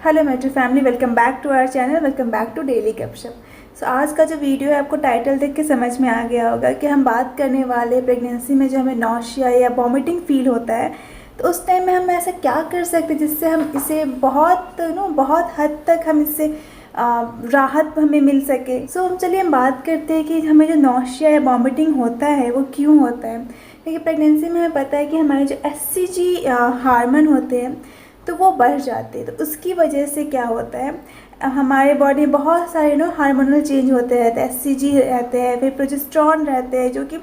Hello metro family, welcome back to our channel, welcome back to daily Gapshap. So आज का जो video है आपको टाइटल देख के समझ में आ गया होगा कि हम बात करने वाले प्रेगनेंसी में जो हमें नॉशिया या वॉमिटिंग फील होता है, तो उस टाइम में हम ऐसा क्या कर सकते हैं जिससे हम इसे बहुत हद तक हम इससे राहत हमें मिल सके। सो चलिए हम बात करते हैं कि हमें जो नॉशिया या वॉमिटिंग होता है वो क्यों होता है। क्योंकि प्रेगनेंसी में हमें पता है कि हमारे जो एचसीजी हार्मोन होते हैं तो वो बढ़ जाते हैं। तो उसकी वजह से क्या होता है, हमारे बॉडी में बहुत सारे हार्मोनल चेंज होते रहते हैं। एचसीजी रहते हैं, फिर प्रोजेस्टेरॉन रहते हैं, जो कि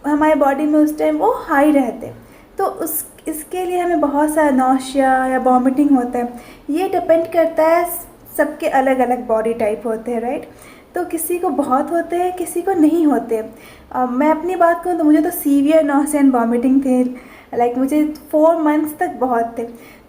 हमारे बॉडी में उस टाइम वो हाई रहते हैं। तो इसके लिए हमें बहुत सारा नॉशिया या वॉमिटिंग होता है। ये डिपेंड करता है, सबके अलग अलग बॉडी टाइप होते हैं, राइट। तो किसी को बहुत होते हैं, किसी को नहीं होते। मैं अपनी बात करूँ तो मुझे तो सीवियर नॉसिया एंड वॉमिटिंग थे, लाइक मुझे 4 मंथ्स तक बहुत थे।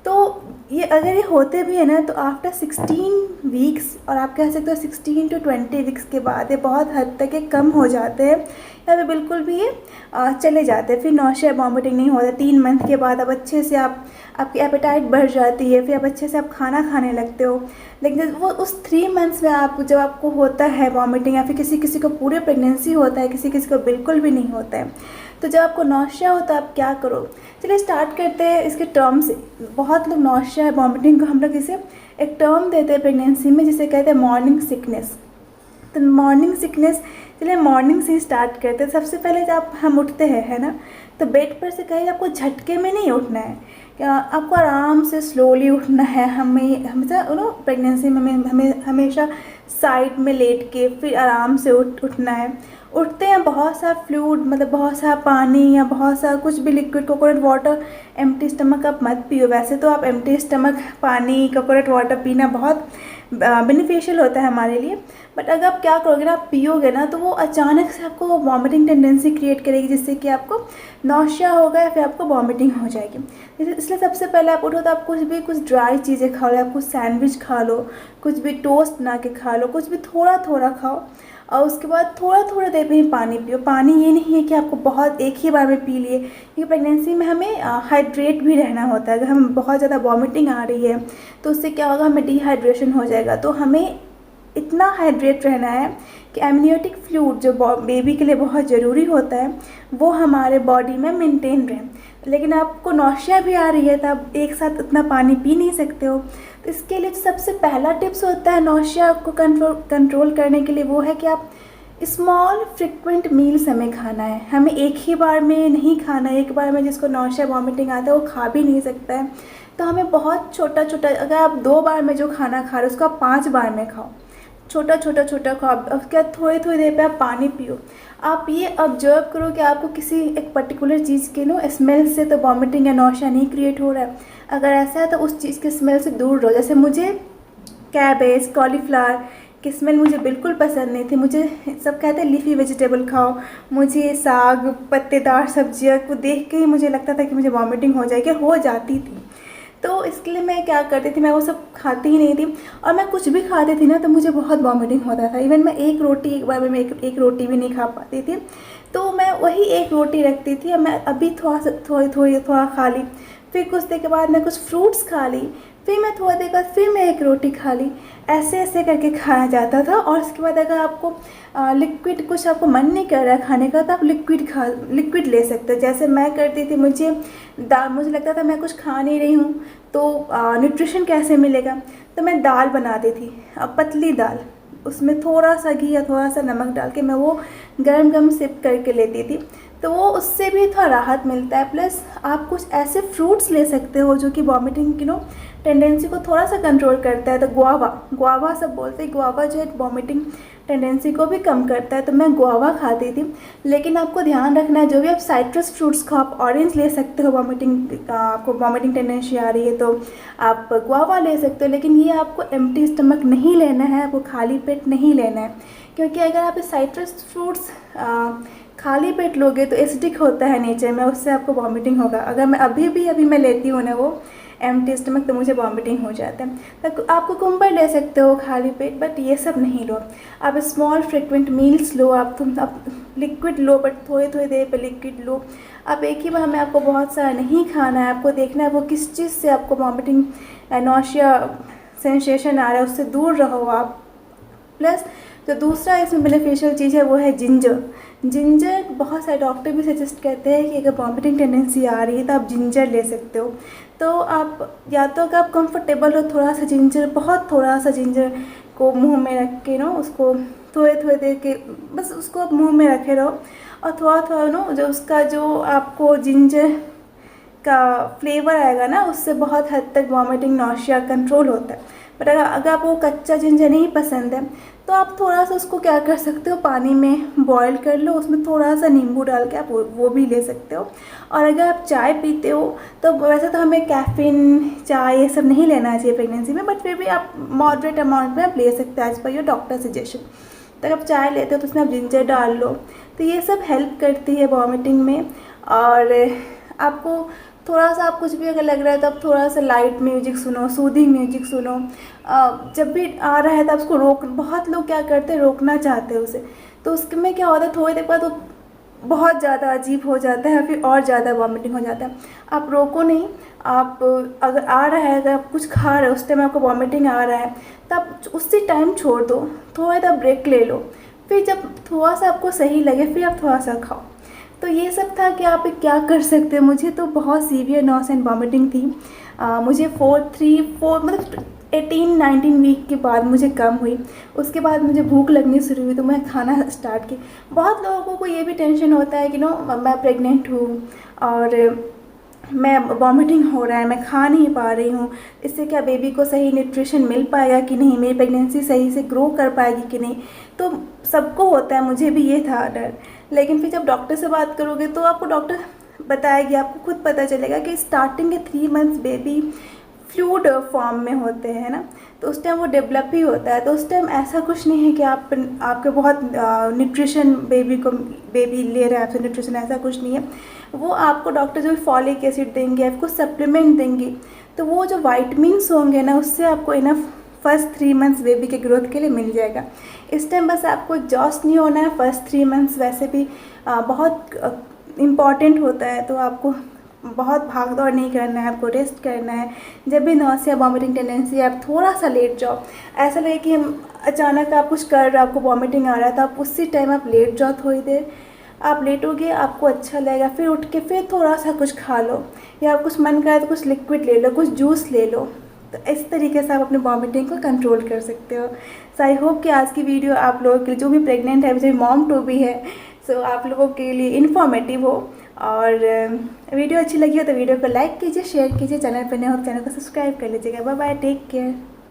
तो ये अगर ये होते भी है ना, तो आफ्टर 16 वीक्स, और आप कह सकते हो 16 to 20 वीक्स के बाद ये बहुत हद तक ये कम हो जाते हैं या फिर बिल्कुल भी ये चले जाते हैं। फिर नॉशिया वॉमिटिंग नहीं होता। 3 मंथ के बाद अब अच्छे से आपकी एपेटाइट बढ़ जाती है, फिर आप अच्छे से आप खाना खाने लगते हो। लेकिन वो उस 3 मंथ्स में जब आपको होता है वॉमिटिंग, या फिर किसी किसी को पूरे प्रेगनेंसी होता है, किसी किसी को बिल्कुल भी नहीं होता है, तो जब आपको नॉशिया होता है आप क्या करो। चलिए स्टार्ट करते हैं इसके टर्म से। बहुत लोग नॉशिया है वॉमिटिंग को हम लोग इसे एक टर्म देते हैं प्रेगनेंसी में, जिसे कहते हैं मॉर्निंग सिकनेस। तो मॉर्निंग सिकनेस, चलिए मॉर्निंग से ही स्टार्ट करते हैं। सबसे पहले जब हम उठते हैं, है ना, तो बेड पर से कहीं आपको झटके में नहीं उठना है, क्या आपको आराम से स्लोली उठना है। हमें हमेशा प्रेगनेंसी में हमें हमेशा साइड में लेट के फिर आराम से उठना है। उठते हैं बहुत सा फ्लूइड, मतलब बहुत सा पानी या बहुत सा कुछ भी liquid, coconut water empty stomach आप मत पियो। वैसे तो आप एम्प्टी स्टमक पानी, कोकोनट वाटर पीना बहुत बेनिफिशियल होता है हमारे लिए, बट अगर आप क्या करोगे ना, आप पियोगे ना, तो वो अचानक से आपको वॉमिटिंग टेंडेंसी क्रिएट करेगी, जिससे कि आपको नॉशिया होगा या फिर आपको वॉमिटिंग हो जाएगी। इसलिए सबसे पहले आप उठो तो आप कुछ ड्राई चीज़ें खा लो, आप कुछ सैंडविच खा लो, कुछ भी टोस्ट बना के खा लो, कुछ भी थोड़ा थोड़ा खाओ, और उसके बाद थोड़ा थोड़ा देर में ही पानी पियो। पानी ये नहीं है कि आपको बहुत एक ही बार में पी लिए, क्योंकि प्रेगनेंसी में हमें हाइड्रेट भी रहना होता है। अगर हम बहुत ज़्यादा वॉमिटिंग आ रही है तो उससे क्या होगा, हमें डिहाइड्रेशन हो जाएगा। तो हमें इतना हाइड्रेट रहना है कि एमनियोटिक फ्लूइड जो बेबी के लिए बहुत ज़रूरी होता है वो हमारे बॉडी में मेंटेन रहे। लेकिन आपको नॉशिया भी आ रही है तो आप एक साथ उतना पानी पी नहीं सकते हो। तो इसके लिए सबसे पहला टिप्स होता है नॉशिया को कंट्रोल करने के लिए, वो है कि आप स्मॉल फ्रिक्वेंट मील्स हमें खाना है। हमें एक ही बार में नहीं खाना है। एक बार में जिसको नॉशिया वॉमिटिंग आता है वो खा भी नहीं सकता है। तो हमें बहुत छोटा छोटा, अगर आप 2 बार में जो खाना खा रहे हो उसको आप 5 बार में खाओ। छोटा छोटा खाओ। अब क्या, थोड़ी थोड़ी देर पे आप पानी पियो। आप ये ऑब्जर्व करो कि आपको किसी एक पर्टिकुलर चीज़ के स्मेल से तो वॉमिटिंग या नॉशिया नहीं क्रिएट हो रहा है। अगर ऐसा है तो उस चीज़ के स्मेल से दूर रहो। जैसे मुझे कैबेज, कॉलीफ्लावर की स्मेल मुझे बिल्कुल पसंद नहीं थी। मुझे सब कहते हैं लीफी वेजिटेबल खाओ, मुझे साग, पत्तेदार सब्जियाँ को देख के ही मुझे लगता था कि मुझे वॉमिटिंग हो जाएगी, हो जाती थी। तो इसके लिए मैं क्या करती थी, मैं वो सब खाती ही नहीं थी। और मैं कुछ भी खाती थी ना तो मुझे बहुत वॉमिटिंग होता था। इवन मैं एक रोटी, एक बार में मैं एक रोटी भी नहीं खा पाती थी। तो मैं वही एक रोटी रखती थी और मैं अभी थोड़ा खा ली, फिर कुछ देर के बाद मैं कुछ फ्रूट्स खा ली, फिर मैं थोड़ी देर बाद फिर मैं एक रोटी खा ली। ऐसे ऐसे करके खाया जाता था। और उसके बाद अगर आपको लिक्विड कुछ आपको मन नहीं कर रहा है खाने का, तो आप लिक्विड ले सकते हो। जैसे मैं करती थी, मुझे लगता था मैं कुछ खा नहीं रही हूँ तो न्यूट्रिशन कैसे मिलेगा, तो मैं दाल बनाती थी, पतली दाल, उसमें थोड़ा सा घी या थोड़ा सा नमक डाल के मैं वो गरम सिप करके लेती थी। तो वो उससे भी थोड़ा राहत मिलता है। प्लस आप कुछ ऐसे फ्रूट्स ले सकते हो जो कि वॉमिटिंग टेंडेंसी को थोड़ा सा कंट्रोल करता है। तो गुआवा सब बोलते हैं, गुआवा जो है वॉमिटिंग टेंडेंसी को भी कम करता है। तो मैं गुआवा खाती थी। लेकिन आपको ध्यान रखना है, जो भी आप साइट्रस फ्रूट्स खाओ, आप ऑरेंज ले सकते हो, आपको वॉमिटिंग टेंडेंसी आ रही है तो आप गुआवा ले सकते हो। लेकिन ये आपको एम्प्टी स्टमक नहीं लेना है, आपको खाली पेट नहीं लेना है। क्योंकि अगर आप साइट्रस फ्रूट्स खाली पेट लोगे तो एसिडिक होता है नेचर में, उससे आपको वॉमिटिंग होगा। अगर मैं अभी मैं लेती हूँ ना वो एम्प्टी स्टमक, तो मुझे वॉमिटिंग हो जाता है। तो आप कुकुम्बर ले सकते हो खाली पेट, बट ये सब नहीं लो। आप स्मॉल फ्रिक्वेंट मील्स लो, आप लिक्विड लो, बट थोड़ी देर पे लिक्विड लो। आप एक ही बार में आपको बहुत सारा नहीं खाना है, आपको देखना है वो किस चीज़ से आपको वॉमिटिंग या नौशिया सेंसेशन आ रहा है उससे दूर रहो आप। प्लस जो दूसरा इसमें बेनिफिशियल चीज़ है वो है जिंजर। जिंजर बहुत सारे डॉक्टर भी सजेस्ट करते हैं कि अगर वॉमिटिंग टेंडेंसी आ रही है तो आप जिंजर ले सकते हो। तो आप या तो अगर आप कंफर्टेबल हो थोड़ा सा जिंजर, बहुत थोड़ा सा जिंजर को मुंह में रख के उसको थोड़े थोड़े देर के बस उसको आप मुंह में रखे रहो, और थोड़ा थोड़ा जो उसका जो आपको जिंजर का फ्लेवर आएगा ना उससे बहुत हद तक वॉमिटिंग नौशिया कंट्रोल होता है। बट अगर आपको कच्चा जिंजर नहीं पसंद है तो आप थोड़ा सा उसको क्या कर सकते हो, पानी में बॉईल कर लो, उसमें थोड़ा सा नींबू डाल के आप वो भी ले सकते हो। और अगर आप चाय पीते हो तो वैसे तो हमें कैफ़ीन चाय ये सब नहीं लेना चाहिए प्रेगनेंसी में, बट फिर भी आप मॉडरेट अमाउंट में आप ले सकते हैं as per your doctor suggestion. तो अगर आप चाय लेते हो तो उसमें आप जिंजर डाल लो, तो ये सब हेल्प करती है वॉमिटिंग में। और आपको थोड़ा सा आप कुछ भी अगर लग रहा है तो आप थोड़ा सा लाइट म्यूजिक सुनो, सूदिंग म्यूजिक सुनो। जब भी आ रहा है तो उसको रोक, बहुत लोग क्या करते हैं रोकना चाहते हैं उसे, तो उसमें क्या होता है थोड़ी देर बाद वो बहुत ज़्यादा अजीब हो जाता है, फिर और ज़्यादा वॉमिटिंग हो जाता है। आप रोको नहीं, आप अगर आ रहा है, अगर आप कुछ खा रहे हो उस टाइम आपको वॉमिटिंग आ रहा है तो आप उसी टाइम छोड़ दो, थोड़ा सा ब्रेक ले लो, फिर जब थोड़ा सा आपको सही लगे फिर आप थोड़ा सा खाओ। तो ये सब था कि आप क्या कर सकते हैं। मुझे तो बहुत सीवियर नॉस एंड वॉमिटिंग थी। मुझे 4 मतलब 18-19 वीक के बाद मुझे कम हुई। उसके बाद मुझे भूख लगनी शुरू हुई तो मैं खाना स्टार्ट की। बहुत लोगों को ये भी टेंशन होता है कि मैं प्रेग्नेंट हूँ और मैं वॉमिटिंग हो रहा है, मैं खा नहीं पा रही हूँ, इससे क्या बेबी को सही न्यूट्रिशन मिल पाएगा कि नहीं, मेरी प्रेगनेंसी सही से ग्रो कर पाएगी कि नहीं। तो सबको होता है, मुझे भी ये था डर। लेकिन फिर जब डॉक्टर से बात करोगे तो आपको डॉक्टर बताएगी, आपको खुद पता चलेगा कि स्टार्टिंग के 3 मंथ्स बेबी फ्लूइड फॉर्म में होते हैं ना, तो उस टाइम वो डेवलप ही होता है। तो उस टाइम ऐसा कुछ नहीं है कि आपके बहुत न्यूट्रिशन बेबी ले रहा है आपसे न्यूट्रिशन, ऐसा कुछ नहीं है। वो आपको डॉक्टर जो फॉलिक एसिड देंगे, आपको सप्लीमेंट देंगे, तो वो जो वाइटमिन्स होंगे ना उससे आपको इनफ फर्स्ट 3 मंथ्स बेबी के ग्रोथ के लिए मिल जाएगा। इस टाइम बस आपको एग्जॉस्ट नहीं होना है। फर्स्ट 3 मंथ्स वैसे भी बहुत इम्पॉर्टेंट होता है, तो आपको बहुत भाग दौड़ नहीं करना है, आपको रेस्ट करना है। जब भी नॉसिया वॉमिटिंग टेंडेंसी आप थोड़ा सा लेट जाओ, ऐसा लगे कि हम अचानक आप कुछ कर रहे हो, आपको वॉमिटिंग आ रहा है, तो आप उसी टाइम आप लेट जाओ, थोड़ी देर आप लेटोगे, आपको अच्छा लगेगा, फिर उठ के फिर थोड़ा सा कुछ खा लो, या कुछ मन करे तो कुछ लिक्विड ले लो, कुछ जूस ले लो। तो इस तरीके से आप अपने वॉमिटिंग को कंट्रोल कर सकते हो। सो आई होप कि आज की वीडियो आप लोगों के लिए, जो भी प्रेग्नेंट है, जो मॉम टू भी है, सो आप लोगों के लिए इन्फॉर्मेटिव हो। और वीडियो अच्छी लगी हो तो वीडियो को लाइक कीजिए, शेयर कीजिए, चैनल पर नए हो तो चैनल को सब्सक्राइब कर लीजिएगा। Bye bye, take care.